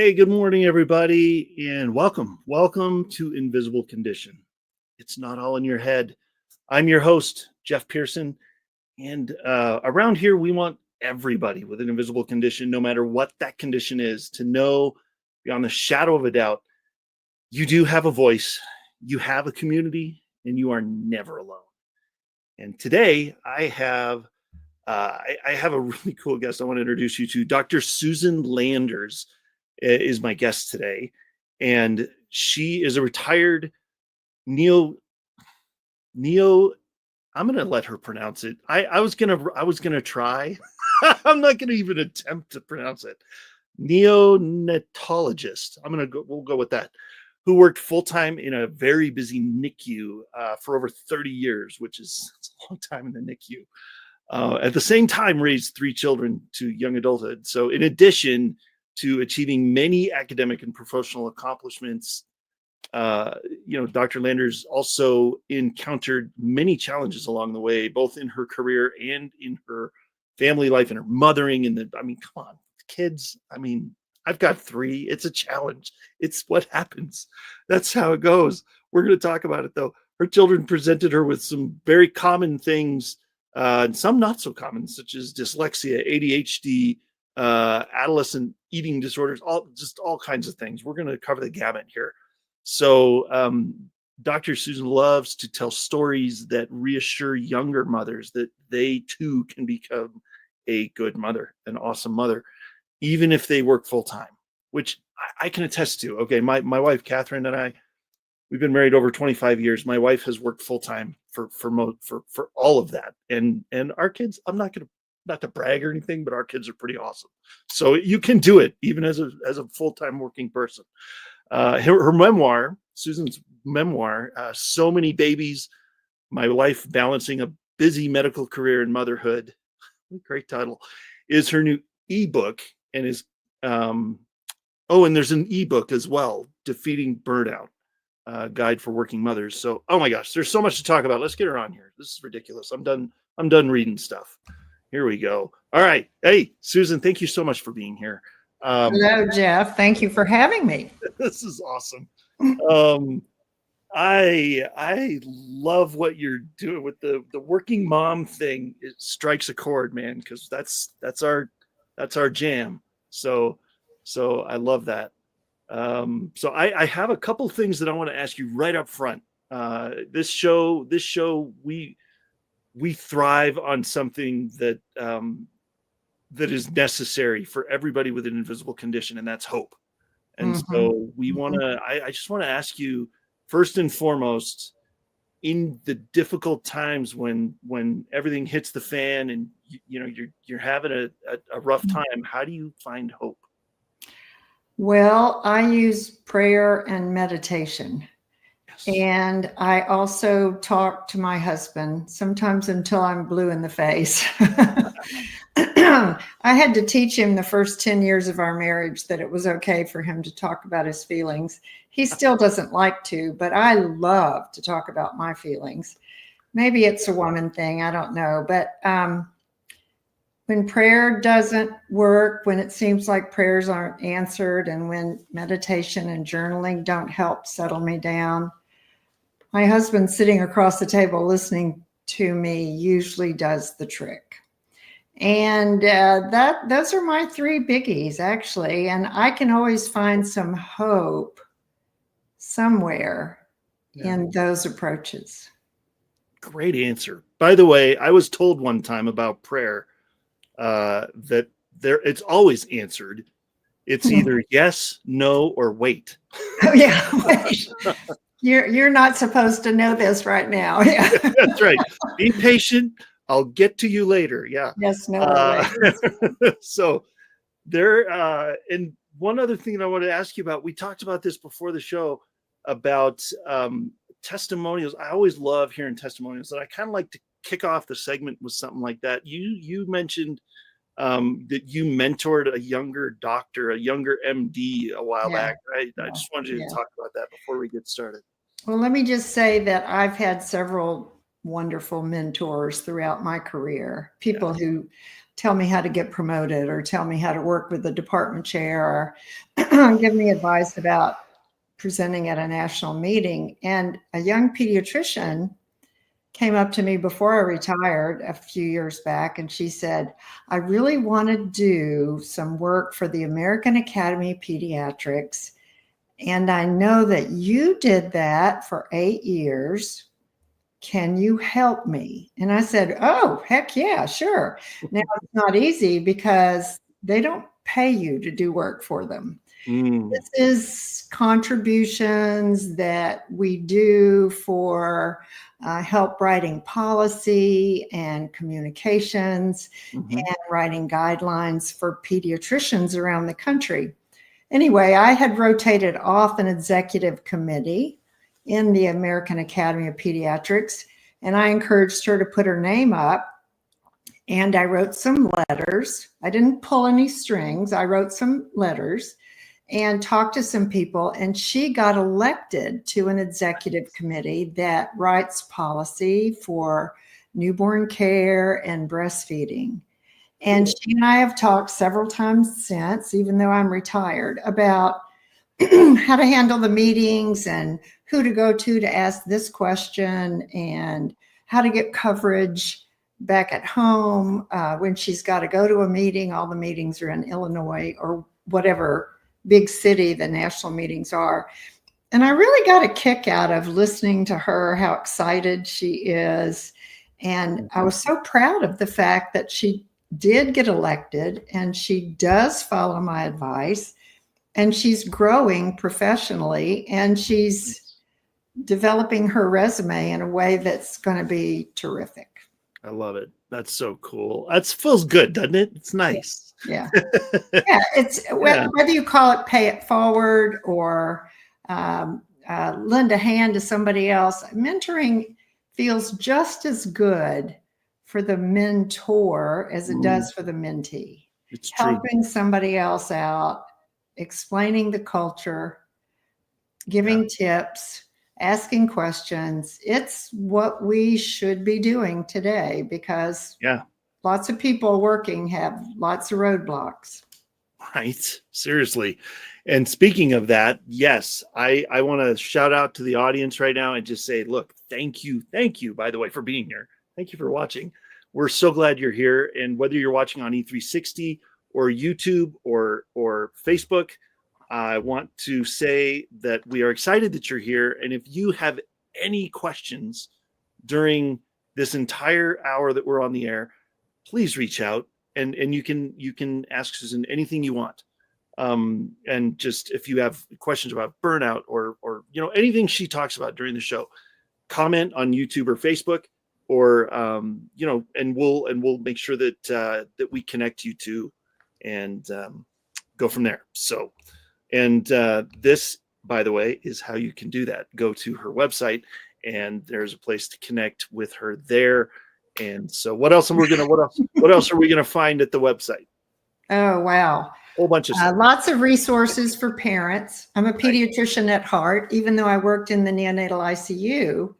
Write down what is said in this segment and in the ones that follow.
Hey, good morning, everybody, and welcome. Welcome to Invisible Condition. It's not all in your head. I'm your host, Jeff Pearson, and around here, we want everybody with an invisible condition, no matter what that condition is, to know beyond the shadow of a doubt, you do have a voice, you have a community, and you are never alone. And today, I have a really cool guest I want to introduce you to. Dr. Susan Landers is my guest today, and she is a retired neo. I'm gonna let her pronounce it. I was gonna try. I'm not gonna even attempt to pronounce it. Neonatologist. We'll go with that. Who worked full time in a very busy NICU for over 30 years, which is a long time in the NICU. At the same time, raised 3 children to young adulthood. So, in addition to achieving many academic and professional accomplishments, Dr. Landers also encountered many challenges along the way, both in her career and in her family life and her mothering. Come on, kids. I've got 3. It's a challenge. It's what happens. That's how it goes. We're going to talk about it, though. Her children presented her with some very common things, and some not so common, such as dyslexia, ADHD, adolescent eating disorders, all kinds of things. We're going to cover the gamut here. So Dr. Susan loves to tell stories that reassure younger mothers that they too can become a good mother, an awesome mother, even if they work full time, which I can attest to. Okay, my wife Catherine and I, we've been married over 25 years. My wife has worked full time for all of that, and our kids. I'm not to brag or anything, but our kids are pretty awesome. So you can do it even as a full time working person. Her memoir, Susan's memoir, So Many Babies, My Life Balancing a Busy Medical Career and Motherhood. Great title. Is her new ebook, and is and there's an ebook as well, Defeating Burnout. Guide for working mothers. So, oh my gosh, there's so much to talk about. Let's get her on here. This is ridiculous. I'm done reading stuff. Here we go. All right. Hey, Susan, thank you so much for being here. Hello, Jeff. Thank you for having me. This is awesome. I love what you're doing with the working mom thing. It strikes a chord, man, because that's our jam. So I love that. So I have a couple things that I want to ask you right up front. This show, we thrive on something that is necessary for everybody with an invisible condition, and that's hope. And so we want to. I just want to ask you first and foremost, in the difficult times when everything hits the fan and you're having a rough time, how do you find hope? Well, I use prayer and meditation. Yes. And I also talk to my husband, sometimes until I'm blue in the face. I had to teach him the first 10 years of our marriage that it was okay for him to talk about his feelings. He still doesn't like to, but I love to talk about my feelings. Maybe it's a woman thing, I don't know. But when prayer doesn't work, when it seems like prayers aren't answered, and when meditation and journaling don't help settle me down, my husband sitting across the table listening to me usually does the trick. And those are my 3 biggies, actually. And I can always find some hope somewhere in those approaches. Great answer. By the way, I was told one time about prayer that it's always answered. It's either yes, no, or wait. Oh yeah, wait. You're not supposed to know this right now. Yeah, that's right. Be patient. I'll get to you later. Yeah. Yes, no. So there. And one other thing that I want to ask you about. We talked about this before the show about testimonials. I always love hearing testimonials, and I kind of like to kick off the segment with something like that. You mentioned that you mentored a younger doctor, a younger MD a while back, right? I just wanted you to talk about that before we get started. Well, let me just say that I've had several wonderful mentors throughout my career. People who tell me how to get promoted or tell me how to work with the department chair or give me advice about presenting at a national meeting. And a young pediatrician came up to me before I retired a few years back, and she said, I really want to do some work for the American Academy of Pediatrics. And I know that you did that for 8 years. Can you help me? And I said, oh, heck yeah, sure. Now, it's not easy because they don't pay you to do work for them. This is contributions that we do for help writing policy and communications and writing guidelines for pediatricians around the country. Anyway, I had rotated off an executive committee in the American Academy of Pediatrics, and I encouraged her to put her name up. And I wrote some letters. I didn't pull any strings. I wrote some letters and talked to some people, and she got elected to an executive committee that writes policy for newborn care and breastfeeding. And she and I have talked several times since, even though I'm retired, about how to handle the meetings and who to go to ask this question and how to get coverage back at home when she's got to go to a meeting. All the meetings are in Illinois or whatever big city the national meetings are. And I really got a kick out of listening to her, how excited she is. And I was so proud of the fact that she did get elected and she does follow my advice and she's growing professionally and she's developing her resume in a way that's going to be terrific. I love it. That's so cool. That feels good, doesn't it? It's nice. Yeah. Yeah. It's whether you call it pay it forward or lend a hand to somebody else. Mentoring feels just as good for the mentor as it does for the mentee. It's true. Helping somebody else out, explaining the culture, giving tips, asking questions. It's what we should be doing today because lots of people working have lots of roadblocks. Right. Seriously. And speaking of that, yes, I want to shout out to the audience right now and just say, look, thank you. Thank you, by the way, for being here. Thank you for watching. We're so glad you're here. And whether you're watching on E360 or YouTube or Facebook, I want to say that we are excited that you're here. And if you have any questions during this entire hour that we're on the air, please reach out and you can ask Susan anything you want. And just if you have questions about burnout or anything she talks about during the show, comment on YouTube or Facebook or and we'll make sure that we connect you to and go from there. So this, by the way, is how you can do that. Go to her website and there's a place to connect with her there. And so what else are we going to find at the website? Oh, wow. Whole bunch of stuff. Lots of resources for parents. I'm a pediatrician at heart, even though I worked in the neonatal ICU.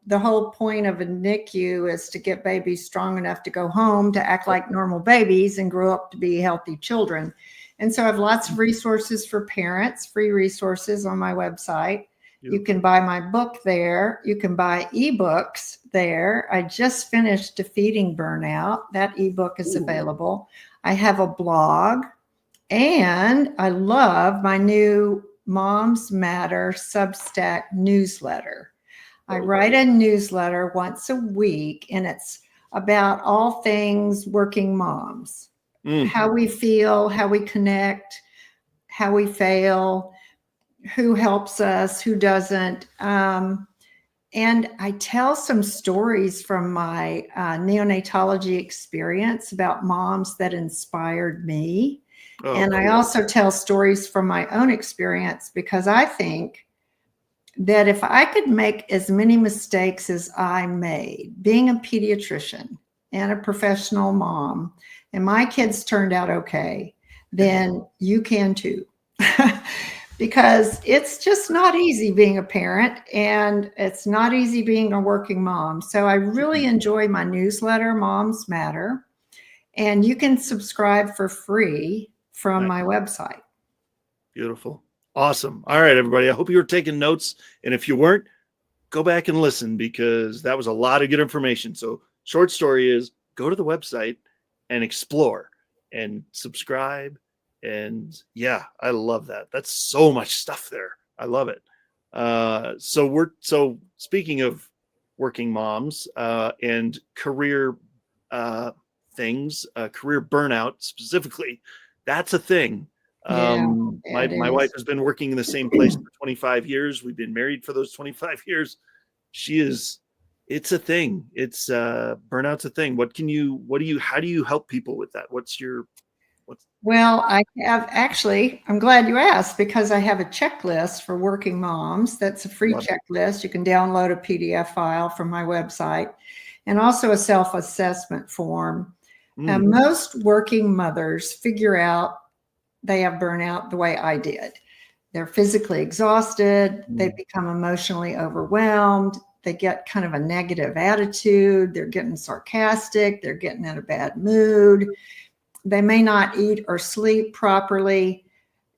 The whole point of a NICU is to get babies strong enough to go home, to act like normal babies and grow up to be healthy children. And so I have lots of resources for parents, free resources on my website. You can buy my book there. You can buy ebooks there. I just finished Defeating Burnout. That ebook is available. I have a blog, and I love my new Moms Matter Substack newsletter. I write a newsletter once a week, and it's about all things working moms, how we feel, how we connect, how we fail, who helps us, who doesn't. And I tell some stories from my neonatology experience about moms that inspired me. And I also tell stories from my own experience because I think that if I could make as many mistakes as I made being a pediatrician and a professional mom, and my kids turned out okay, then you can too. because it's just not easy being a parent, and it's not easy being a working mom. So I really enjoy my newsletter, Moms Matter, and you can subscribe for free from my website. Beautiful. Awesome. All right, everybody. I hope you were taking notes. And if you weren't, go back and listen, because that was a lot of good information. So short story is, go to the website and explore and subscribe. And yeah, I love that. That's so much stuff there. I love it. So speaking of working moms and career things, career burnout specifically, that's a thing. My wife has been working in the same place for 25 years. We've been married for those 25 years. It's a thing. It's burnout's a thing. How do you help people with that? Well, I have actually, I'm glad you asked, because I have a checklist for working moms. That's a free checklist. You can download a PDF file from my website, and also a self-assessment form. Most working mothers figure out they have burnout the way I did. They're physically exhausted. They become emotionally overwhelmed. They get kind of a negative attitude. They're getting sarcastic. They're getting in a bad mood. They may not eat or sleep properly.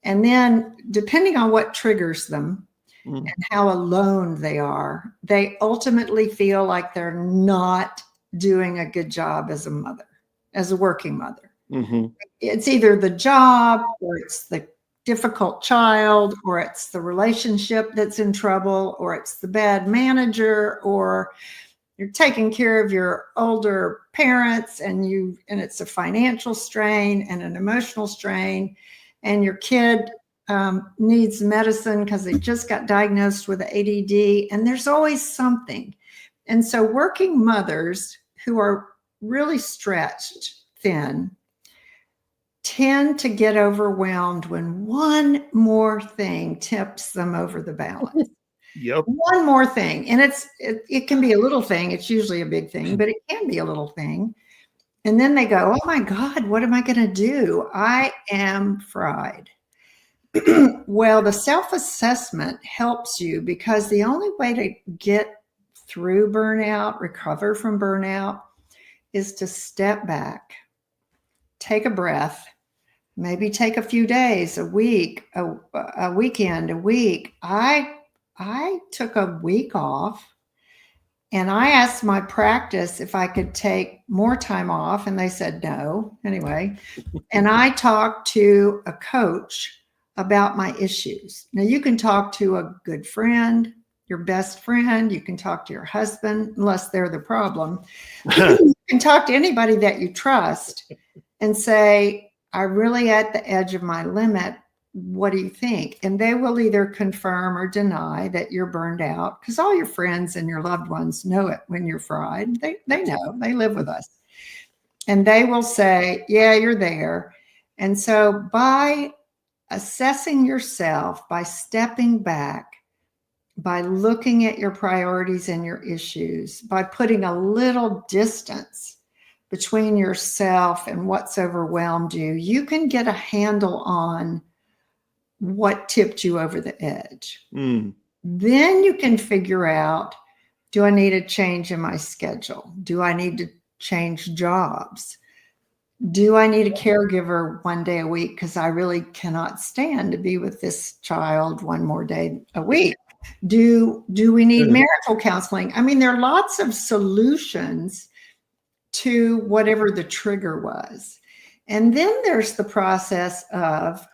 And then, depending on what triggers them and how alone they are, they ultimately feel like they're not doing a good job as a mother, as a working mother. It's either the job, or it's the difficult child, or it's the relationship that's in trouble, or it's the bad manager, or you're taking care of your older parents and it's a financial strain and an emotional strain, and your kid needs medicine because they just got diagnosed with ADD, and there's always something. And so working mothers who are really stretched thin tend to get overwhelmed when one more thing tips them over the balance. One more thing. And it can be a little thing. It's usually a big thing, but it can be a little thing. And then they go, oh my God, what am I going to do? I am fried. Well, the self-assessment helps you, because the only way to get through burnout, recover from burnout, is to step back, take a breath, maybe take a few days, a week, a weekend, a week. I took a week off, and I asked my practice if I could take more time off, and they said no. Anyway, and I talked to a coach about my issues. Now, you can talk to a good friend, your best friend. You can talk to your husband, unless they're the problem. You can talk to anybody that you trust and say, I'm really at the edge of my limit. What do you think? And they will either confirm or deny that you're burned out, because all your friends and your loved ones know it when you're fried. They know, they live with us. And they will say, yeah, you're there. And so by assessing yourself, by stepping back, by looking at your priorities and your issues, by putting a little distance between yourself and what's overwhelmed you, you can get a handle on what tipped you over the edge. Then you can figure out, do I need a change in my schedule? Do I need to change jobs? Do I need a caregiver one day a week because I really cannot stand to be with this child one more day a week? Do we need marital counseling? I mean, there are lots of solutions to whatever the trigger was. And then there's the process of,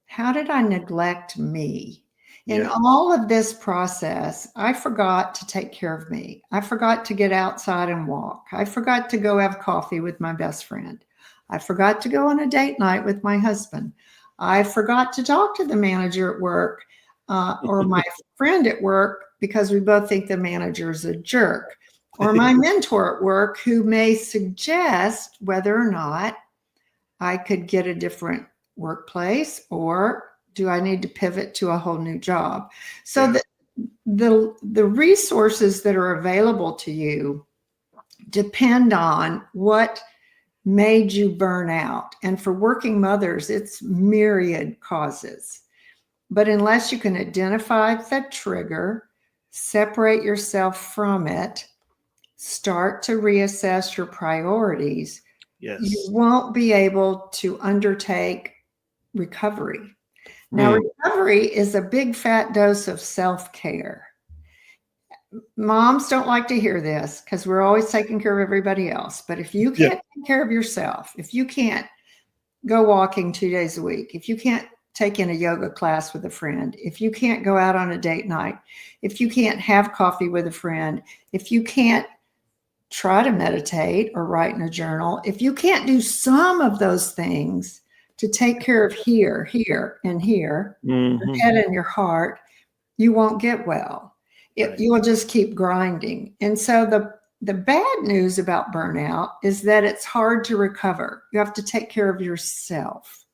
how did I neglect me? In all of this process, I forgot to take care of me. I forgot to get outside and walk. I forgot to go have coffee with my best friend. I forgot to go on a date night with my husband. I forgot to talk to the manager at work or my friend at work, because we both think the manager is a jerk, or my mentor at work, who may suggest whether or not I could get a different workplace, or do I need to pivot to a whole new job? So the resources that are available to you depend on what made you burn out. And for working mothers, it's myriad causes. But unless you can identify the trigger, separate yourself from it, start to reassess your priorities, Yes. you won't be able to undertake recovery. Now, recovery is a big fat dose of self-care. Moms don't like to hear this because we're always taking care of everybody else. But if you can't take care of yourself, if you can't go walking 2 days a week, if you can't take in a yoga class with a friend, if you can't go out on a date night, if you can't have coffee with a friend, if you can't try to meditate or write in a journal, if you can't do some of those things to take care of here, and here, your head and your heart, you won't get well. You will just keep grinding. And so the bad news about burnout is that it's hard to recover. You have to take care of yourself.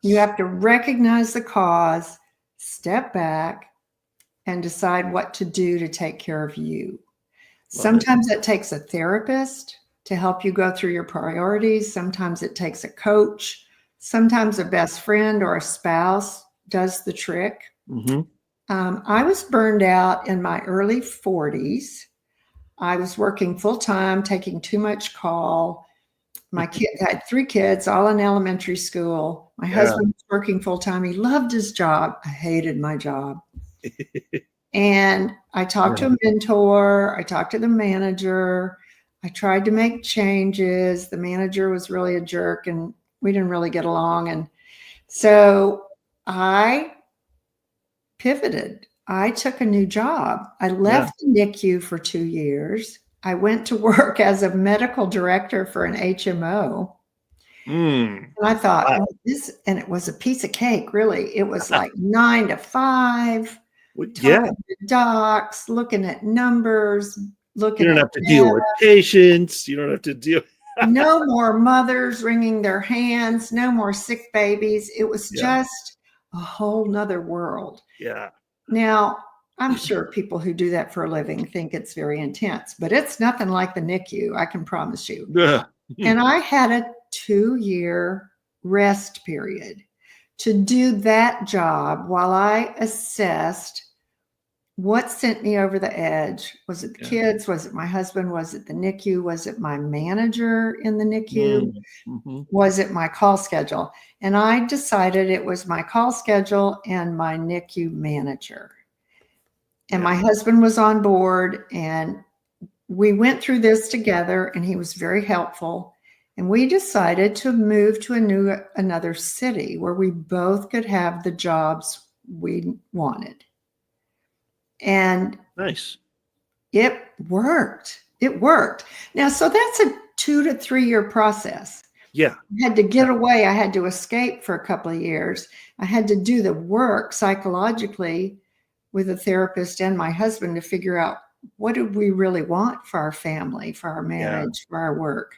You have to recognize the cause, step back, and decide what to do to take care of you. Sometimes it takes a therapist to help you go through your priorities. Sometimes it takes a coach. Sometimes a best friend or a spouse does the trick. I was burned out in my early 40s. I was working full time, taking too much call. I had 3 kids, all in elementary school. My husband was working full time. He loved his job. I hated my job. And I talked to a mentor. I talked to the manager. I tried to make changes. The manager was really a jerk and we didn't really get along. And so I pivoted. I took a new job. I left the NICU for 2 years. I went to work as a medical director for an HMO. And I thought, and it was a piece of cake, really. It was like 9 to 5, talking to docs, looking at numbers, looking at You don't have to deal with patients. You don't have to deal. No more mothers wringing their hands, no more sick babies. It was just a whole nother world. Yeah. Now, I'm sure people who do that for a living think it's very intense, but it's nothing like the NICU, I can promise you. And I had a 2-year rest period to do that job while I assessed what sent me over the edge. Was it the kids? Was it my husband? Was it the NICU? Was it my manager in the NICU? Was it my call schedule? And I decided it was my call schedule and my NICU manager. And my husband was on board and we went through this together and he was very helpful. And we decided to move to another city where we both could have the jobs we wanted. And it worked. It worked. Now, so that's a 2 to 3 year process. I had to get away. I had to escape for a couple of years. I had to do the work psychologically with a therapist and my husband to figure out what do we really want for our family, for our marriage, for our work.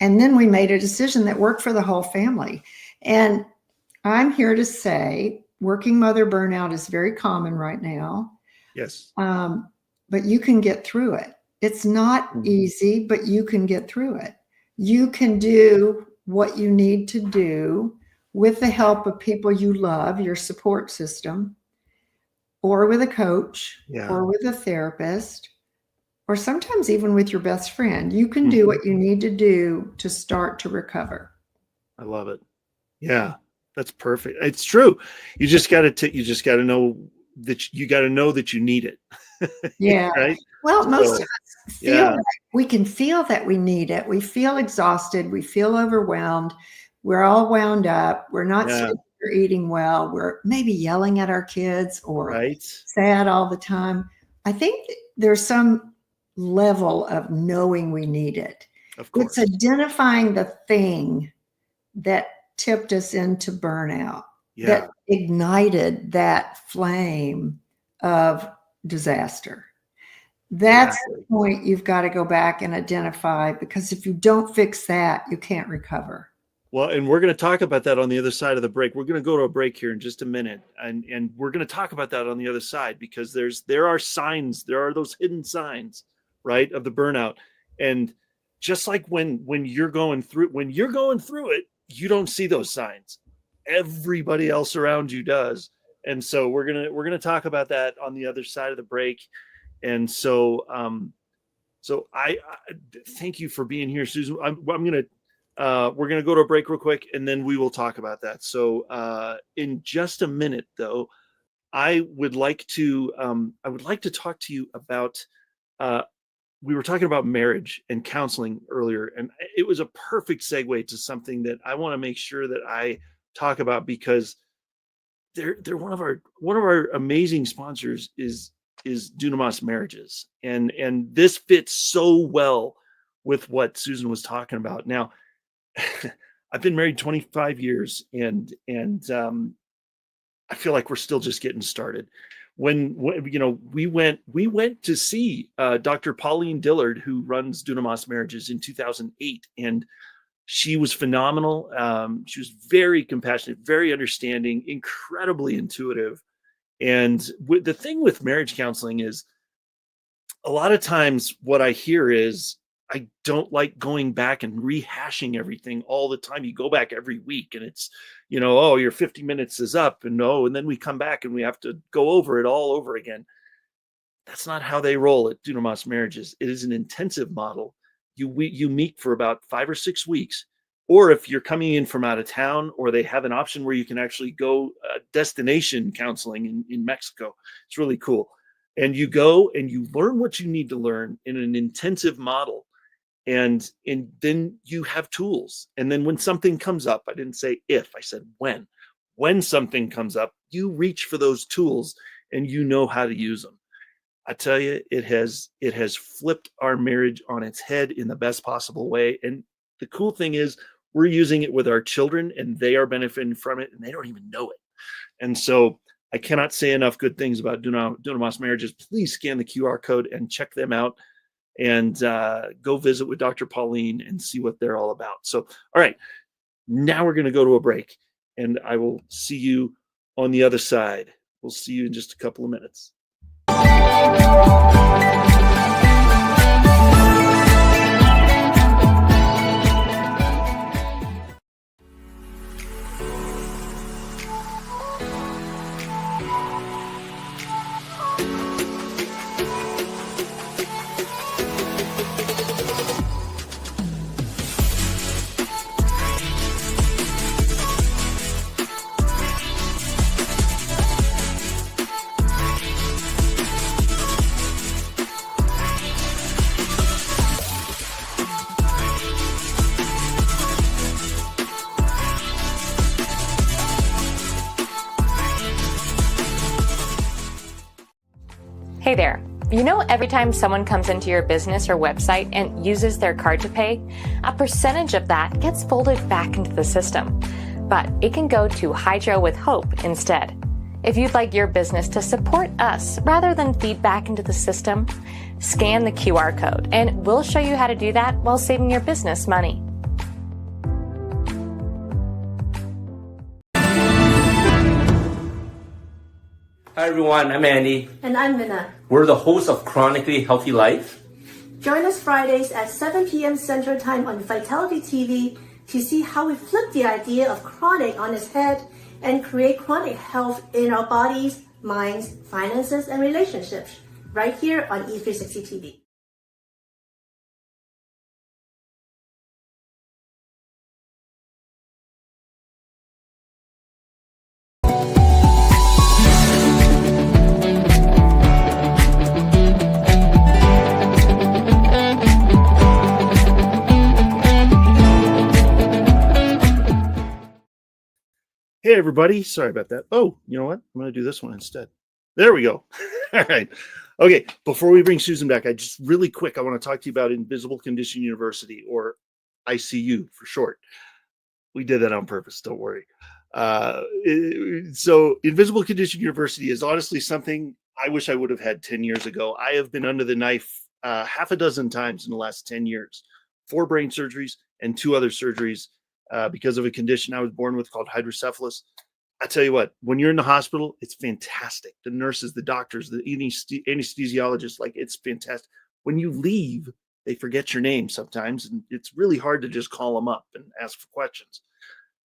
And then we made a decision that worked for the whole family. And I'm here to say working mother burnout is very common right now. But you can get through it. It's not easy, but you can get through it. You can do what you need to do with the help of people you love, your support system, or with a coach, or with a therapist, or sometimes even with your best friend. You can do what you need to do to start to recover. I love it. Yeah, that's perfect. It's true. You just got to know that you need it. Right? Well, most of us feel like we can feel that we need it. We feel exhausted. We feel overwhelmed. We're all wound up. We're not sleeping or eating well. We're maybe yelling at our kids or sad all the time. I think there's some level of knowing we need it. Of course. It's identifying the thing that tipped us into burnout, that ignited that flame of disaster. That's the point you've got to go back and identify, because if you don't fix that, you can't recover. Well, and we're going to talk about that on the other side of the break. We're going to go to a break here in just a minute, and we're going to talk about that on the other side, because there are signs, there are those hidden signs, right, of the burnout. And just like when you're going through it, you don't see those signs. everybody else around you does. And so we're gonna talk about that on the other side of the break. And so I thank you for being here, Susan. We're gonna go to a break real quick, and then we will talk about that. So in just a minute, though, I would like to talk to you about. We were talking about marriage and counseling earlier, and it was a perfect segue to something that I want to make sure that I talk about, because they're one of our amazing sponsors is Dunamis Marriages, and this fits so well with what Susan was talking about. Now, I've been married 25 years, and I feel like we're still just getting started. When we went to see Dr. Pauline Dillard, who runs Dunamis Marriages, in 2008, and she was phenomenal. She was very compassionate, very understanding, incredibly intuitive. And the thing with marriage counseling is, a lot of times what I hear is, I don't like going back and rehashing everything all the time. You go back every week and it's, oh, your 50 minutes is up, and then we come back and we have to go over it all over again. That's not how they roll at Dunamis Marriages. It is an intensive model. You meet for about 5 or 6 weeks, or if you're coming in from out of town, or they have an option where you can actually go destination counseling in Mexico. It's really cool. And you go and you learn what you need to learn in an intensive model. And then you have tools. And then when something comes up, I didn't say if, I said when something comes up, you reach for those tools and you know how to use them. I tell you, it has flipped our marriage on its head in the best possible way. And the cool thing is, we're using it with our children, and they are benefiting from it, and they don't even know it. And so I cannot say enough good things about Dunamis Marriages. Please scan the QR code and check them out, and go visit with Dr. Pauline and see what they're all about. So, all right, now we're going to go to a break, and I will see you on the other side. We'll see you in just a couple of minutes. Hey there. Every time someone comes into your business or website and uses their card to pay, a percentage of that gets folded back into the system. But it can go to Hydro with Hope instead. If you'd like your business to support us rather than feed back into the system, scan the QR code and we'll show you how to do that while saving your business money. Hi everyone, I'm Andy. And I'm Minna. We're the hosts of Chronically Healthy Life. Join us Fridays at 7 p.m. Central Time on Vitality TV to see how we flip the idea of chronic on its head and create chronic health in our bodies, minds, finances, and relationships right here on E360 TV. Hey, everybody. Sorry about that. Oh, you know what? I'm going to do this one instead. There we go. All right. Okay. Before we bring Susan back, I want to talk to you about InvisibleCondition University, or ICU for short. We did that on purpose. Don't worry. So InvisibleCondition University is honestly something I wish I would have had 10 years ago. I have been under the knife half a dozen times in the last 10 years, 4 brain surgeries and 2 other surgeries. Because of a condition I was born with called hydrocephalus. I tell you what, when you're in the hospital, it's fantastic. The nurses, the doctors, the anesthesiologists, it's fantastic. When you leave, they forget your name sometimes, and it's really hard to just call them up and ask for questions.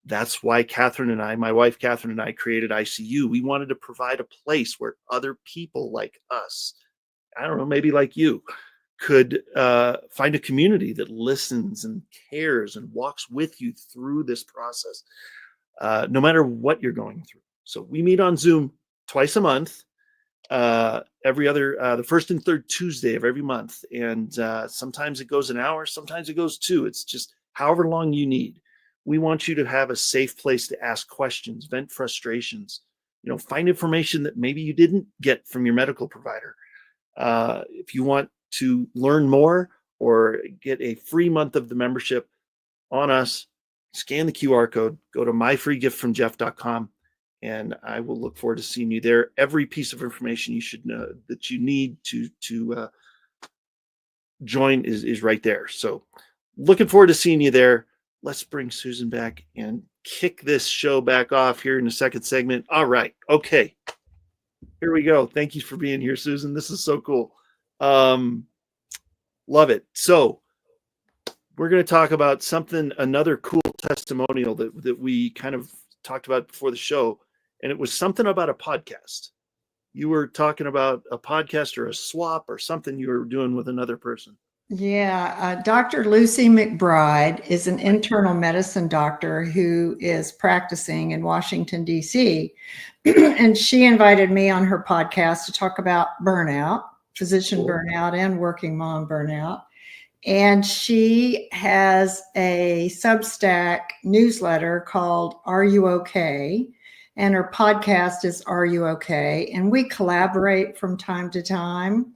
That's why my wife Catherine and I created ICU. We wanted to provide a place where other people like us, I don't know, maybe like you, could find a community that listens and cares and walks with you through this process, no matter what you're going through. So we meet on Zoom twice a month, the first and third Tuesday of every month. And sometimes it goes an hour, sometimes it goes 2. It's just however long you need. We want you to have a safe place to ask questions, vent frustrations, find information that maybe you didn't get from your medical provider. If you want to learn more or get a free month of the membership on us, scan the QR code, go to myfreegiftfromjeff.com, and I will look forward to seeing you there. Every piece of information you should know that you need to join is right there. So looking forward to seeing you there. Let's bring Susan back and kick this show back off here in the second segment. All right. Okay. Here we go. Thank you for being here, Susan. This is so cool. Love it. So we're going to talk about another cool testimonial that we kind of talked about before the show. And it was something about a podcast. You were talking about a podcast or a swap or something you were doing with another person. Yeah. Dr. Lucy McBride is an internal medicine doctor who is practicing in Washington, D.C. And she invited me on her podcast to talk about burnout, physician burnout and working mom burnout. And she has a Substack newsletter called Are You Okay? And her podcast is Are You Okay? And we collaborate from time to time.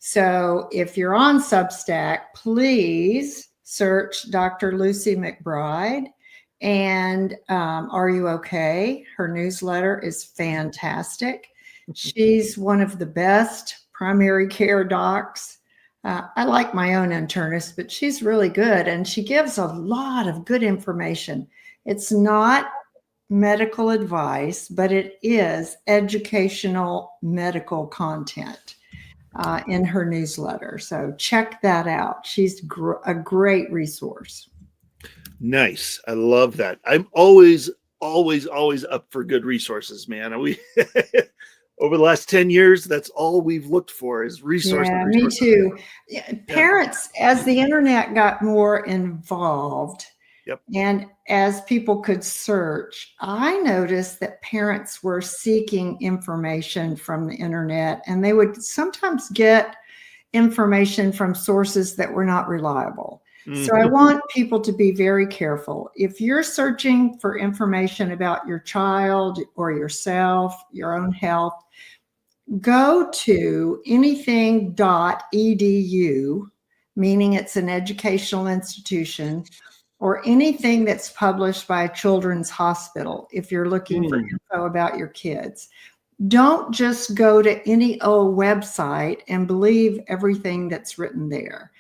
So if you're on Substack, please search Dr. Lucy McBride and Are You Okay? Her newsletter is fantastic. She's one of the best primary care docs. I like my own internist, but she's really good. And she gives a lot of good information. It's not medical advice, but it is educational medical content in her newsletter. So check that out. She's a great resource. Nice. I love that. I'm always up for good resources, man. We over the last 10 years, that's all we've looked for is resources. Yeah, me too. Parents, as the internet got more involved, and as people could search, I noticed that parents were seeking information from the internet, and they would sometimes get information from sources that were not reliable. Mm-hmm. So I want people to be very careful. If you're searching for information about your child or yourself, your own health, go to anything.edu, meaning it's an educational institution, or anything that's published by a children's hospital if you're looking for info about your kids. Don't just go to any old website and believe everything that's written there.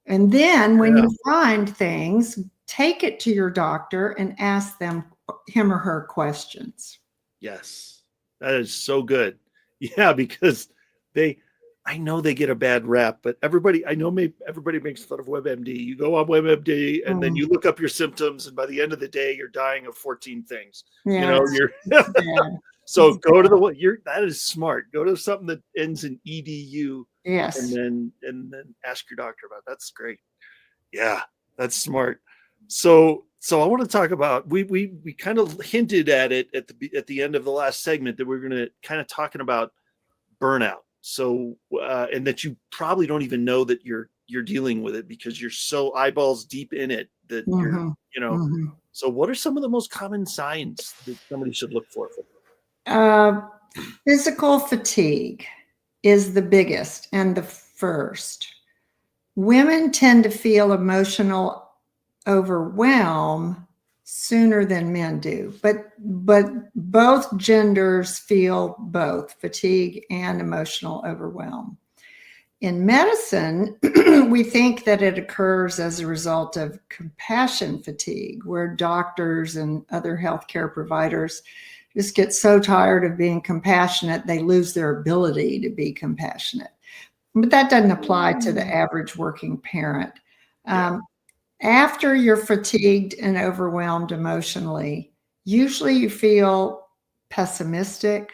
And then when you find things, take it to your doctor and ask him or her questions. Yes, that is so good. Yeah, because I know they get a bad rap, but everybody makes fun of WebMD. You go on WebMD and then you look up your symptoms, and by the end of the day, you're dying of 14 things. Yeah, so go to that is smart. Go to something that ends in edu. Yes. And then ask your doctor about it. That's great. Yeah, that's smart. So I want to talk about, we kind of hinted at it at the end of the last segment that we're going to kind of talking about burnout. So, and that you probably don't even know that you're dealing with it because you're so eyeballs deep in it that So what are some of the most common signs that somebody should look for? Physical fatigue is the biggest and the first. Women tend to feel emotional overwhelm sooner than men do, but both genders feel both fatigue and emotional overwhelm. In medicine, we think that it occurs as a result of compassion fatigue, where doctors and other healthcare providers just get so tired of being compassionate, they lose their ability to be compassionate. But that doesn't apply to the average working parent. After you're fatigued and overwhelmed emotionally, usually you feel pessimistic,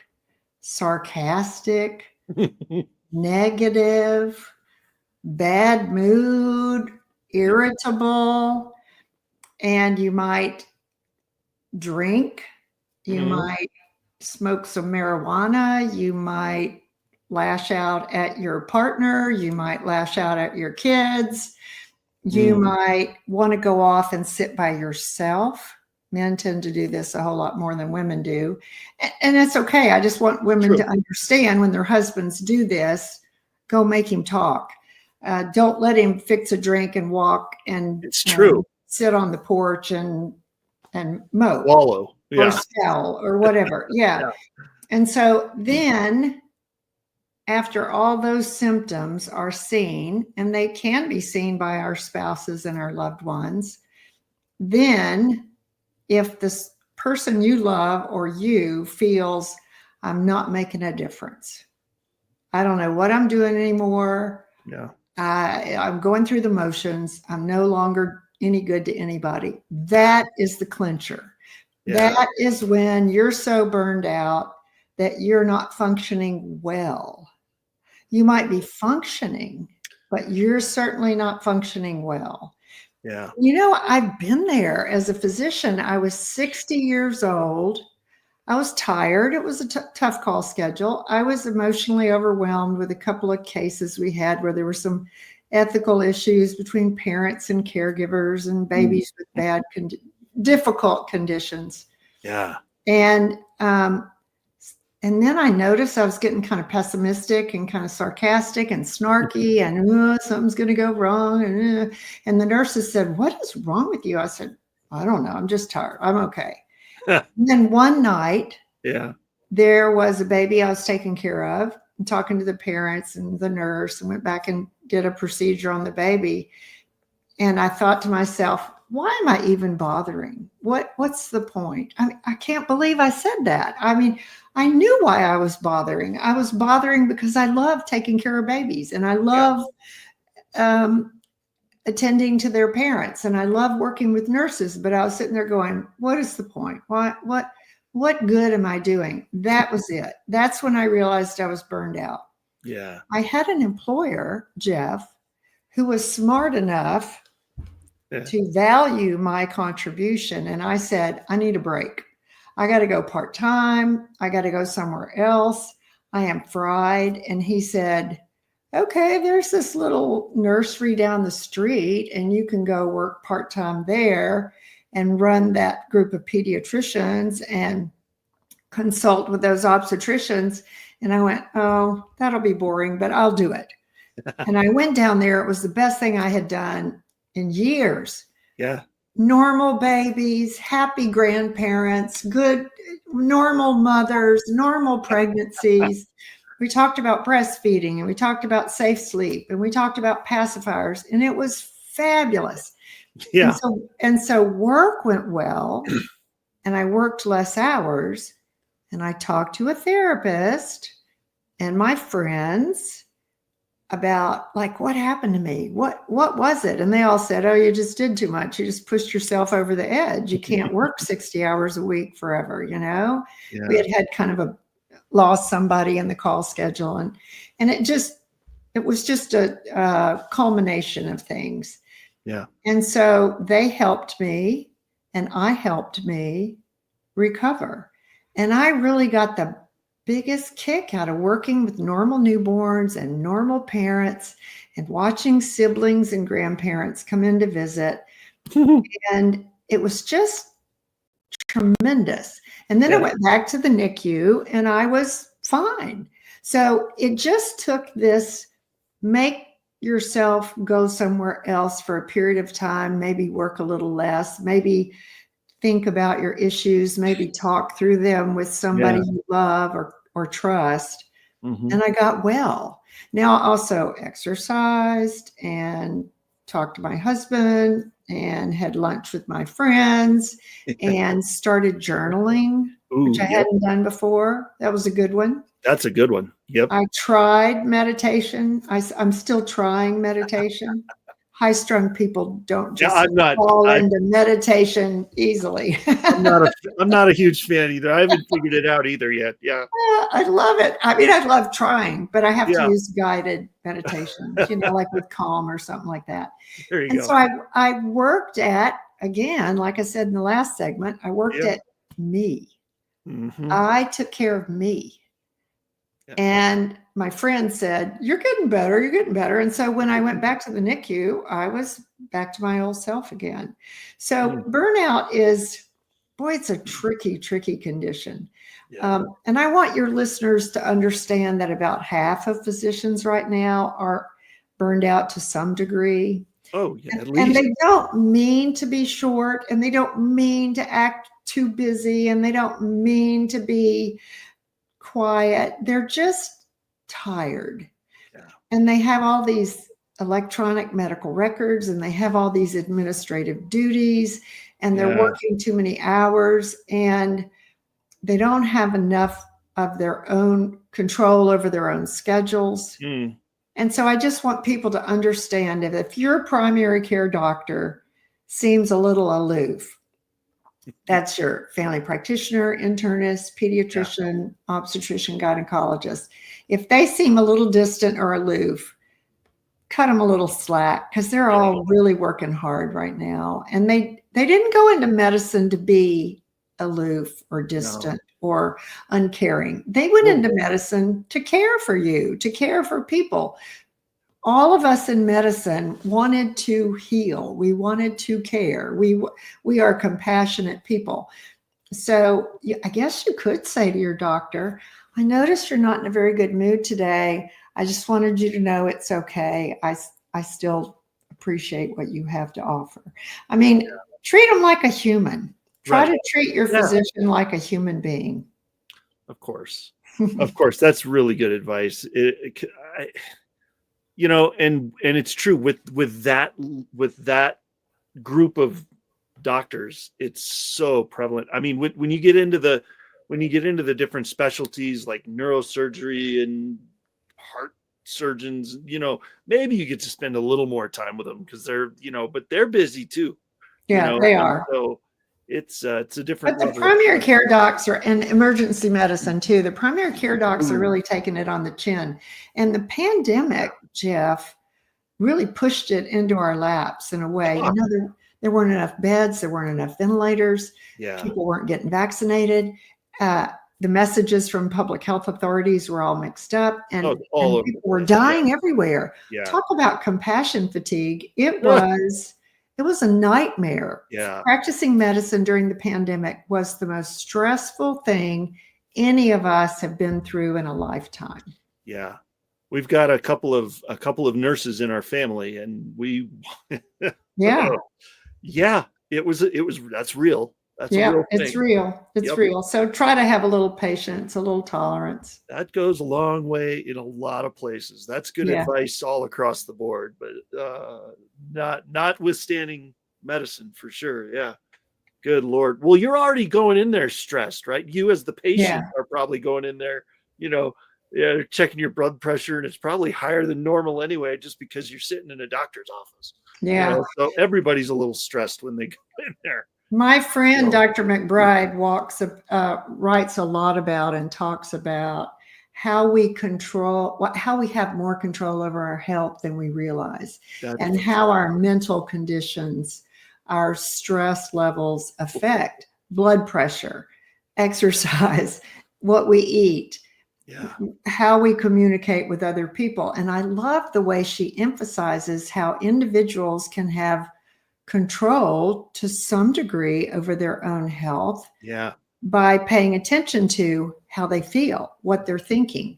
sarcastic, negative, bad mood, irritable, and you might drink, you might smoke some marijuana, you might lash out at your partner, you might lash out at your kids, you might want to go off and sit by yourself. Men tend to do this a whole lot more than women do. And it's okay. I just want women to understand when their husbands do this, go make him talk. Don't let him fix a drink and walk and sit on the porch and mope. Wallow. Or spell or whatever. Yeah. And so then after all those symptoms are seen, and they can be seen by our spouses and our loved ones, then if this person you love or you feels, I'm not making a difference, I don't know what I'm doing anymore. Yeah. I'm going through the motions. I'm no longer any good to anybody. That is the clincher. Yeah. That is when you're so burned out that you're not functioning well. You might be functioning, but you're certainly not functioning well. Yeah. You know, I've been there as a physician. I was 60 years old. I was tired. It was a tough call schedule. I was emotionally overwhelmed with a couple of cases we had where there were some ethical issues between parents and caregivers and babies with bad, difficult conditions. Yeah. And then I noticed I was getting kind of pessimistic and kind of sarcastic and snarky and something's going to go wrong. And the nurses said, what is wrong with you? I said, I don't know. I'm just tired. I'm okay. And then one night, there was a baby I was taking care of and talking to the parents and the nurse, and went back and did a procedure on the baby. And I thought to myself, why am I even bothering? What's the point? I mean, I can't believe I said that. I mean, I knew why I was bothering. I was bothering because I love taking care of babies, and I love attending to their parents, and I love working with nurses. But I was sitting there going, what is the point? What good am I doing? That was it. That's when I realized I was burned out. Yeah. I had an employer, Jeff, who was smart enough to value my contribution. And I said, I need a break. I got to go part-time. I got to go somewhere else. I am fried. And he said, okay, there's this little nursery down the street and you can go work part-time there and run that group of pediatricians and consult with those obstetricians. And I went, oh, that'll be boring, but I'll do it. And I went down there. It was the best thing I had done in years. Yeah. Normal babies, happy grandparents, good, normal mothers, normal pregnancies. We talked about breastfeeding, and we talked about safe sleep, and we talked about pacifiers, and it was fabulous. Yeah. And so work went well, and I worked less hours, and I talked to a therapist and my friends about, like, what happened to me? What was it? And they all said, oh, you just did too much. You just pushed yourself over the edge. You can't work 60 hours a week forever, you know? Yeah. We had kind of lost somebody in the call schedule. And it was just a culmination of things. Yeah. And so they helped me, and I helped me recover. And I really got the biggest kick out of working with normal newborns and normal parents and watching siblings and grandparents come in to visit. And it was just tremendous. And then I went back to the NICU and I was fine. So it just took this, make yourself go somewhere else for a period of time, maybe work a little less, maybe think about your issues, maybe talk through them with somebody you love or trust. And I got well. Now I also exercised and talked to my husband and had lunch with my friends and started journaling, which I hadn't done before. That was a good one. That's a good one. Yep. I tried meditation. I'm still trying meditation. high-strung people don't Yeah, just I'm not. fall into meditation easily. I'm not a huge fan either. I haven't figured it out either yet. Yeah. I love it. I mean, I love trying, but I have to Yeah. use guided meditations, like with Calm or something like that. There you And go. so I worked at, again, like I said in the last segment, I worked Yeah. at me. Mhm. I took care of me. Yeah. And my friend said, you're getting better. You're getting better. And so when I went back to the NICU, I was back to my old self again. So burnout is, boy, it's a tricky, tricky condition. Yeah. And I want your listeners to understand that about half of physicians right now are burned out to some degree. Oh, yeah, at And least. they don't mean to be short, and they don't mean to act too busy, and they don't mean to be quiet. They're just tired. Yeah. And they have all these electronic medical records, and they have all these administrative duties, and they're Yeah. working too many hours, and they don't have enough of their own control over their own schedules. Mm. And so I just want people to understand that if your primary care doctor seems a little aloof, that's your family practitioner, internist, pediatrician, obstetrician, gynecologist. If they seem a little distant or aloof, cut them a little slack, because they're all really working hard right now. And they didn't go into medicine to be aloof or distant or uncaring. They went into medicine to care for you, to care for people. All of us in medicine wanted to heal. We wanted to care. We are compassionate people. So I guess you could say to your doctor, I noticed you're not in a very good mood today. I just wanted you to know it's okay. I still appreciate what you have to offer. I mean, treat them like a human. Try to treat your physician like a human being. Of course. Of course. That's really good advice. And it's true with that group of doctors, it's so prevalent. I mean, when you get into the different specialties like neurosurgery and heart surgeons, maybe you get to spend a little more time with them because they're, but they're busy too. Yeah, they are. So it's a different. But the primary care docs are, and emergency medicine too, the primary care docs are really taking it on the chin. And the pandemic, Jeff, really pushed it into our laps in a way. There weren't enough beds, there weren't enough ventilators, people weren't getting vaccinated. The messages from public health authorities were all mixed up, and people were dying everywhere. Yeah. Talk about compassion fatigue. It was a nightmare. Yeah. Practicing medicine during the pandemic was the most stressful thing any of us have been through in a lifetime. Yeah. We've got a couple of nurses in our family, and that's real. That's a real thing. It's real. It's real. So try to have a little patience, a little tolerance. That goes a long way in a lot of places. That's good advice all across the board, but notwithstanding medicine for sure. Yeah. Good Lord. Well, you're already going in there stressed, right? You as the patient are probably going in there, checking your blood pressure, and it's probably higher than normal anyway, just because you're sitting in a doctor's office. Yeah. So everybody's a little stressed when they go in there. My friend, Dr. McBride, writes a lot about and talks about how we have more control over our health than we realize, and how our mental conditions, our stress levels affect blood pressure, exercise, what we eat, how we communicate with other people. And I love the way she emphasizes how individuals can have control to some degree over their own health by paying attention to how they feel, what they're thinking,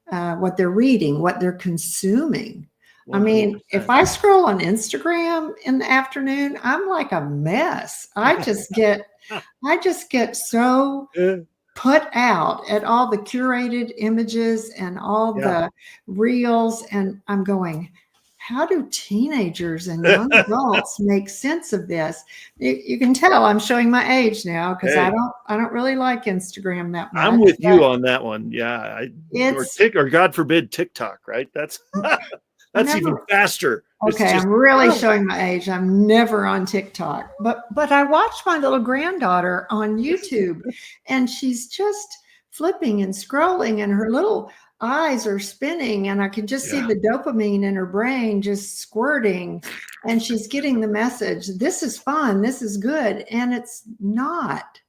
what they're reading, what they're consuming. 100%. I mean, if I scroll on Instagram in the afternoon, I'm like a mess. I just get so put out at all the curated images and all the reels, and I'm going, how do teenagers and young adults make sense of this? You can tell I'm showing my age now, because I don't really like Instagram that much. I'm with you on that one. Yeah. Or God forbid TikTok, right? That's That's even faster. It's Okay, just- I'm really showing my age. I'm never on TikTok, but I watched my little granddaughter on YouTube, and she's just flipping and scrolling, and her little eyes are spinning, and I can just see the dopamine in her brain just squirting, and she's getting the message. This is fun. This is good, and it's not.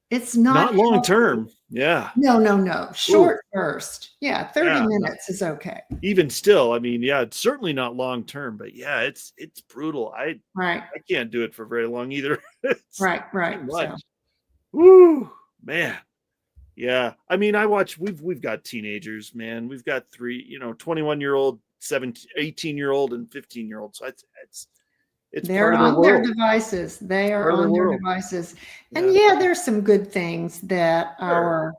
It's not long term. Yeah. No. Short burst. Yeah, 30 minutes is okay. Even still, I mean, yeah, it's certainly not long term, but yeah, it's brutal. I can't do it for very long either. Right. So. Woo, man. Yeah. I mean, we've got teenagers, man. We've got 3, 21-year-old, 18-year-old, and 15-year-old. So it's they're on their devices. They are on their devices. And there's some good things that our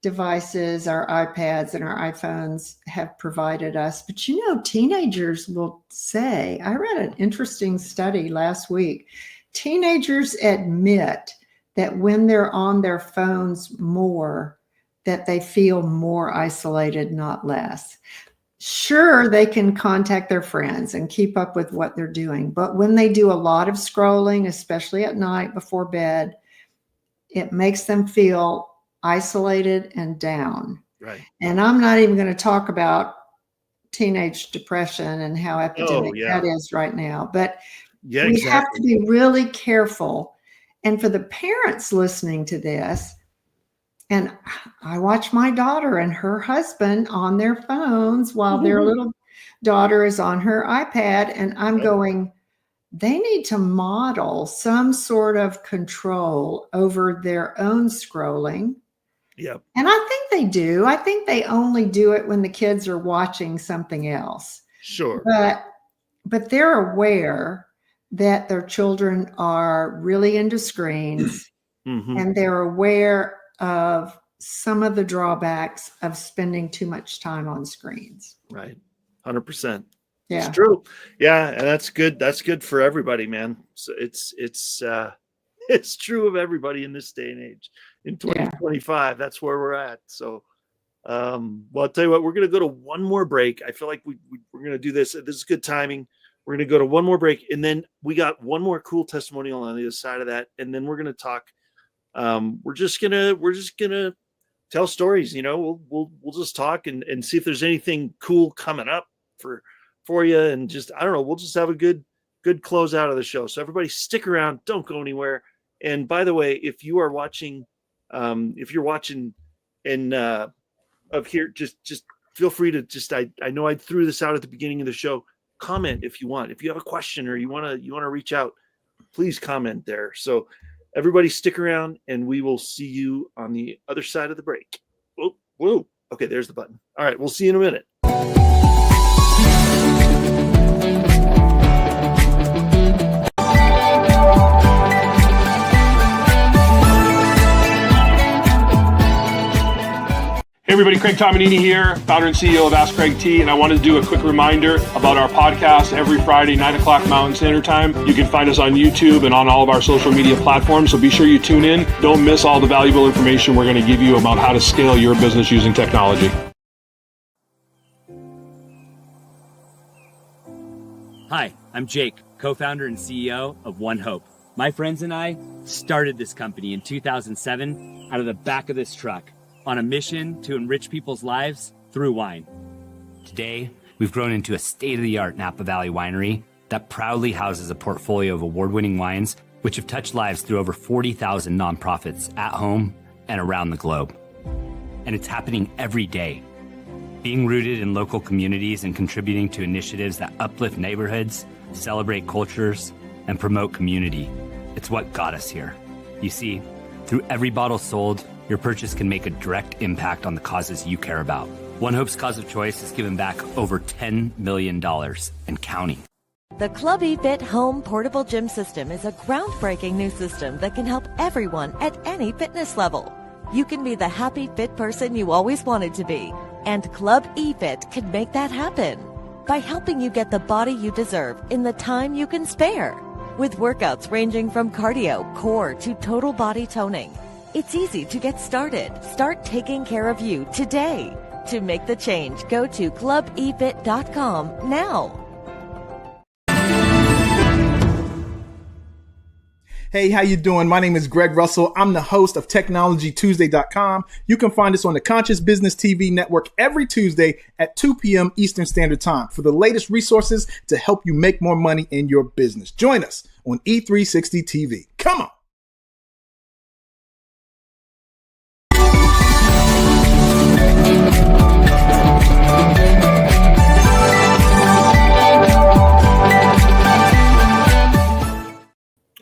devices, our iPads and our iPhones have provided us. But teenagers will say, I read an interesting study last week. Teenagers admit that when they're on their phones more, that they feel more isolated, not less. Sure, they can contact their friends and keep up with what they're doing. But when they do a lot of scrolling, especially at night before bed, it makes them feel isolated and down. Right. And I'm not even going to talk about teenage depression and how epidemic that is right now. But we have to be really careful. And for the parents listening to this, and I watch my daughter and her husband on their phones while their little daughter is on her iPad. And I'm going, they need to model some sort of control over their own scrolling. Yep. And I think they do. I think they only do it when the kids are watching something else. Sure. But they're aware that their children are really into screens and they're aware of some of the drawbacks of spending too much time on screens. Right. 100%. Yeah. It's true. Yeah. And that's good. That's good for everybody, man. So it's true of everybody in this day and age. In 2025, that's where we're at. So, well, I'll tell you what, we're going to go to one more break. I feel like we're going to do this. This is good timing. We're going to go to one more break, and then we got one more cool testimonial on the other side of that. And then we're going to talk. We're just gonna tell stories. We'll just talk and see if there's anything cool coming up for you. And just, I don't know, we'll just have a good close out of the show. So everybody stick around, don't go anywhere. And by the way, if you are watching, and up here, just feel free to I know I threw this out at the beginning of the show. Comment if you want. If you have a question or you want to reach out, please comment there. So everybody stick around and we will see you on the other side of the break. Whoa. Okay, there's the button. All right, we'll see you in a minute. Hey everybody, Craig Tomanini here, founder and CEO of Ask Craig T, and I wanted to do a quick reminder about our podcast every Friday, 9 o'clock Mountain Standard Time. You can find us on YouTube and on all of our social media platforms, so be sure you tune in. Don't miss all the valuable information we're going to give you about how to scale your business using technology. Hi, I'm Jake, co-founder and CEO of One Hope. My friends and I started this company in 2007 out of the back of this truck, on a mission to enrich people's lives through wine. Today, we've grown into a state-of-the-art Napa Valley winery that proudly houses a portfolio of award-winning wines, which have touched lives through over 40,000 nonprofits at home and around the globe. And it's happening every day. Being rooted in local communities and contributing to initiatives that uplift neighborhoods, celebrate cultures, and promote community. It's what got us here. You see, through every bottle sold, your purchase can make a direct impact on the causes you care about. One Hope's Cause of Choice has given back over $10 million and counting. The Club eFit Home Portable Gym System is a groundbreaking new system that can help everyone at any fitness level. You can be the happy, fit person you always wanted to be, and Club eFit can make that happen by helping you get the body you deserve in the time you can spare. With workouts ranging from cardio, core, to total body toning, it's easy to get started. Start taking care of you today. To make the change, go to clubefit.com now. Hey, how you doing? My name is Greg Russell. I'm the host of TechnologyTuesday.com. You can find us on the Conscious Business TV network every Tuesday at 2 p.m. Eastern Standard Time for the latest resources to help you make more money in your business. Join us on E360 TV. Come on.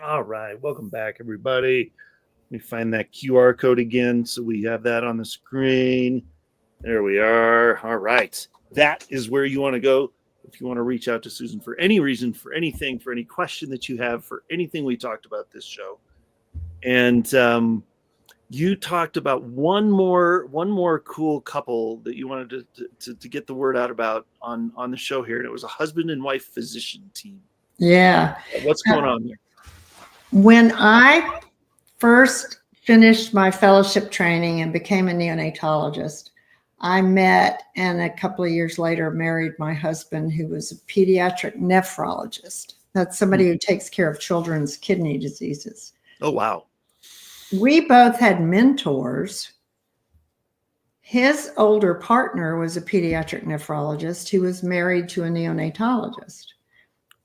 All right, welcome back, everybody. Let me find that QR code again so we have that on the screen. There we are. All right, that is where you want to go if you want to reach out to Susan for any reason, for anything, for any question that you have, for anything we talked about this show. And you talked about one more cool couple that you wanted to get the word out about on the show here, and it was a husband and wife physician team. Yeah. What's going on there? When I first finished my fellowship training and became a neonatologist, I met and a couple of years later married my husband, who was a pediatric nephrologist. That's somebody who takes care of children's kidney diseases. Oh, wow. We both had mentors. His older partner was a pediatric nephrologist who was married to a neonatologist.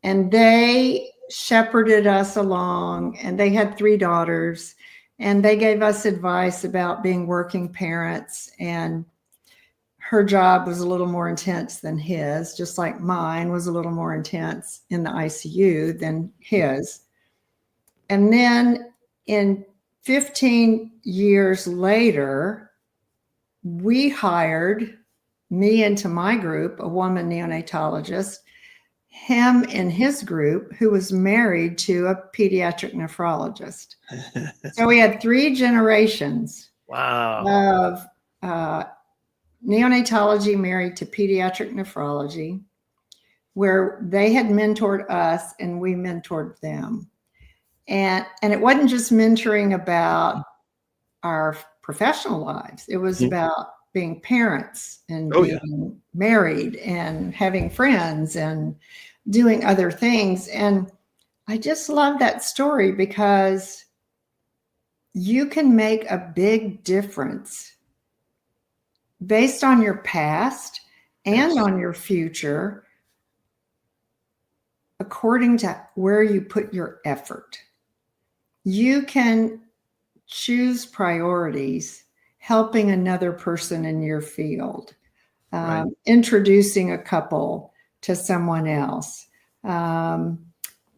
And they shepherded us along, and they had 3 daughters, and they gave us advice about being working parents. And her job was a little more intense than his, just like mine was a little more intense in the ICU than his. And then in 15 years later, we hired me into my group, a woman neonatologist, him in his group, who was married to a pediatric nephrologist. So we had 3 generations of neonatology married to pediatric nephrology, where they had mentored us and we mentored them. And it wasn't just mentoring about our professional lives. It was about being parents and being married and having friends and doing other things. And I just love that story because you can make a big difference based on your past and on your future, according to where you put your effort. You can choose priorities, helping another person in your field, introducing a couple to someone else,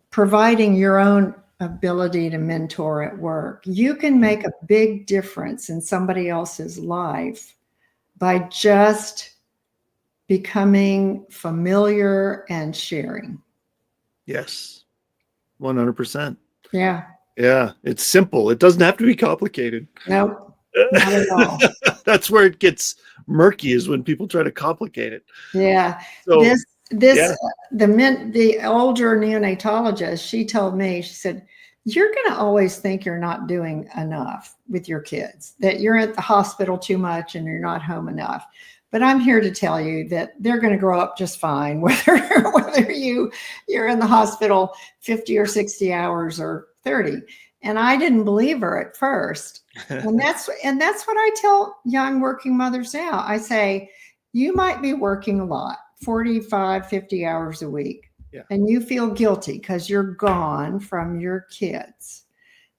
providing your own ability to mentor at work. You can make a big difference in somebody else's life by just becoming familiar and sharing. Yes, 100%. Yeah. Yeah, it's simple. It doesn't have to be complicated. Nope, not at all. That's where it gets murky, is when people try to complicate it. Yeah. So, the older neonatologist, she told me, she said, you're going to always think you're not doing enough with your kids, that you're at the hospital too much and you're not home enough. But I'm here to tell you that they're going to grow up just fine, whether you're in the hospital 50 or 60 hours or 30. And I didn't believe her at first. And that's what I tell young working mothers now. I say, you might be working a lot, 45, 50 hours a week. Yeah. And you feel guilty because you're gone from your kids.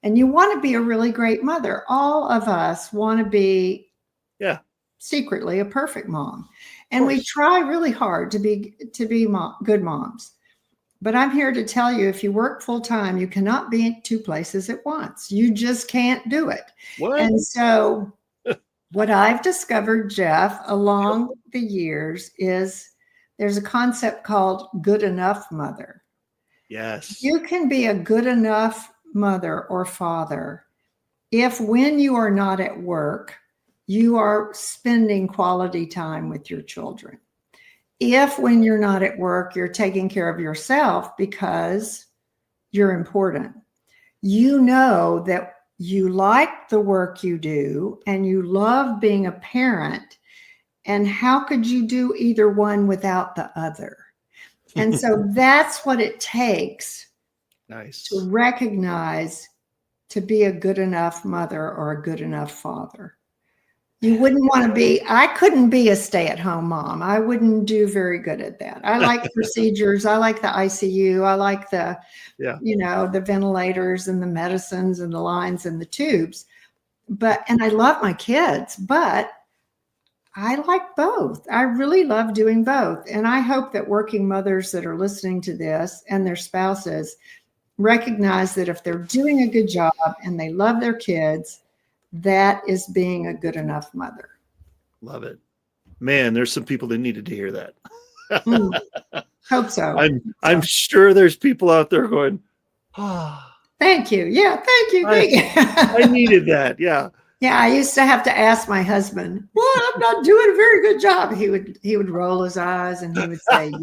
And you want to be a really great mother. All of us want to be secretly a perfect mom. And we try really hard to be good moms. But I'm here to tell you, if you work full time, you cannot be in 2 places at once. You just can't do it. What? And so what I've discovered, Jeff, along the years is there's a concept called good enough mother. Yes. You can be a good enough mother or father if, when you are not at work, you are spending quality time with your children. If, when you're not at work, you're taking care of yourself because you're important. You know that you like the work you do and you love being a parent, And how could you do either one without the other? And so that's what it takes to recognize to be a good enough mother or a good enough father. You wouldn't want to be, I couldn't be a stay-at-home mom. I wouldn't do very good at that. I like procedures. I like the ICU. I like the, the ventilators and the medicines and the lines and the tubes. And I love my kids, but I like both. I really love doing both. And I hope that working mothers that are listening to this and their spouses recognize that if they're doing a good job and they love their kids, that is being a good enough mother. Love it. Man, there's some people that needed to hear that. Hope so. I'm sure there's people out there going, thank you. Yeah, thank you. I needed that. Yeah. Yeah, I used to have to ask my husband, well, I'm not doing a very good job. He would roll his eyes and he would say,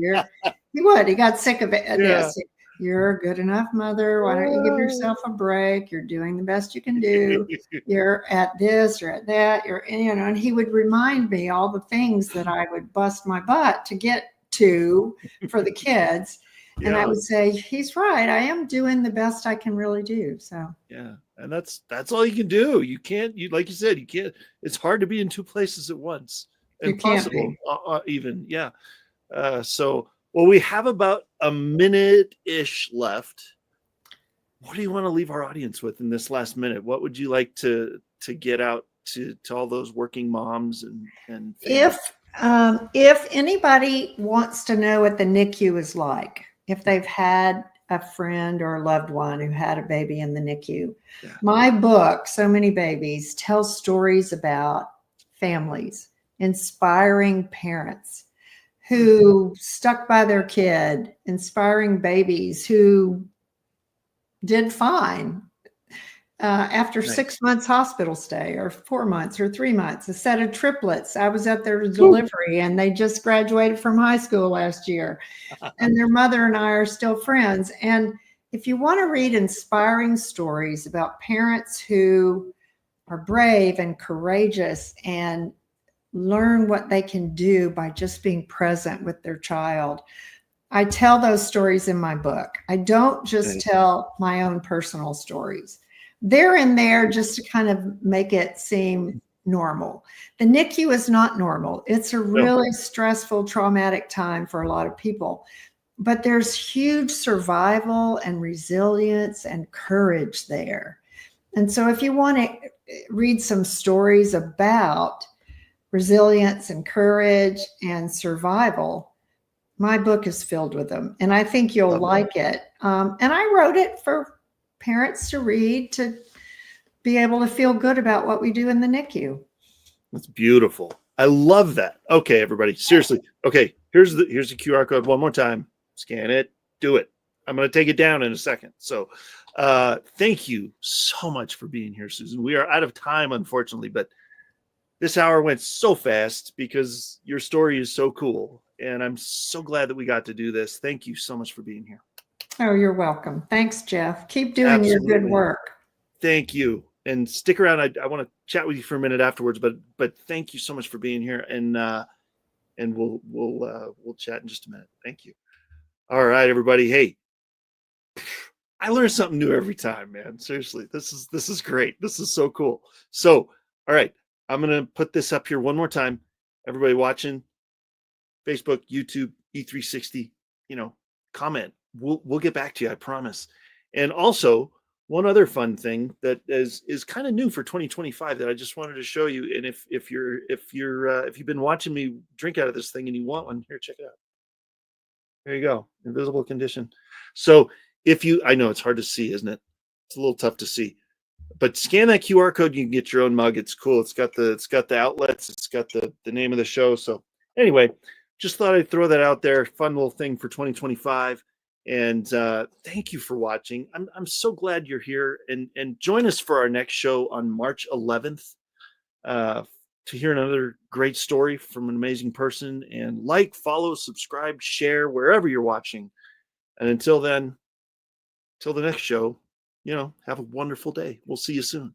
he got sick of it. Yes. You're a good enough mother. Why don't you give yourself a break? You're doing the best you can do. You're at this, you're at that, and he would remind me all the things that I would bust my butt to get to for the kids. Yeah. And I would say, he's right. I am doing the best I can really do. So, yeah. And that's all you can do. You can't, like you said, you can't, it's hard to be in two places at once. Impossible, even. Yeah. Well, we have about a minute-ish left. What do you want to leave our audience with in this last minute? What would you like to get out to all those working moms and if anybody wants to know what the NICU is like, if they've had a friend or a loved one who had a baby in the NICU, my book, So Many Babies, tells stories about families, inspiring parents who stuck by their kid, inspiring babies who did fine after 6 months hospital stay, or 4 months or 3 months, a set of triplets. I was at their delivery and they just graduated from high school last year and their mother and I are still friends. And if you want to read inspiring stories about parents who are brave and courageous and learn what they can do by just being present with their child, I tell those stories in my book. I don't just tell my own personal stories. They're in there just to kind of make it seem normal. The NICU is not normal. It's a really stressful, traumatic time for a lot of people. But there's huge survival and resilience and courage there. And so if you want to read some stories about resilience and courage and survival, my book is filled with them. And I think you'll like it. And I wrote it for parents to read, to be able to feel good about what we do in the NICU. That's beautiful. I love that. Okay, everybody, seriously. Okay, here's the QR code one more time. Scan it, do it. I'm going to take it down in a second. So thank you so much for being here, Susan. We are out of time, unfortunately, but this hour went so fast because your story is so cool. And I'm so glad that we got to do this. Thank you so much for being here. Oh, you're welcome. Thanks, Jeff. Keep doing your good work. Thank you. And stick around. I want to chat with you for a minute afterwards, but thank you so much for being here. And we'll chat in just a minute. Thank you. All right, everybody. Hey, I learn something new every time, man. Seriously, this is great. This is so cool. So, all right, I'm gonna put this up here one more time. Everybody watching, Facebook, YouTube, E360, comment. We'll get back to you, I promise. And also, one other fun thing that is kind of new for 2025 that I just wanted to show you. And if you've been watching me drink out of this thing and you want one, here, check it out. There you go, InvisibleCondition. So I know it's hard to see, isn't it? It's a little tough to see, but scan that QR code. You can get your own mug. It's cool. It's got the outlets. It's got the name of the show. So anyway, just thought I'd throw that out there. Fun little thing for 2025. And thank you for watching. I'm so glad you're here, and join us for our next show on March 11th to hear another great story from an amazing person. And follow, subscribe, share wherever you're watching. And until then, till the next show, have a wonderful day. We'll see you soon.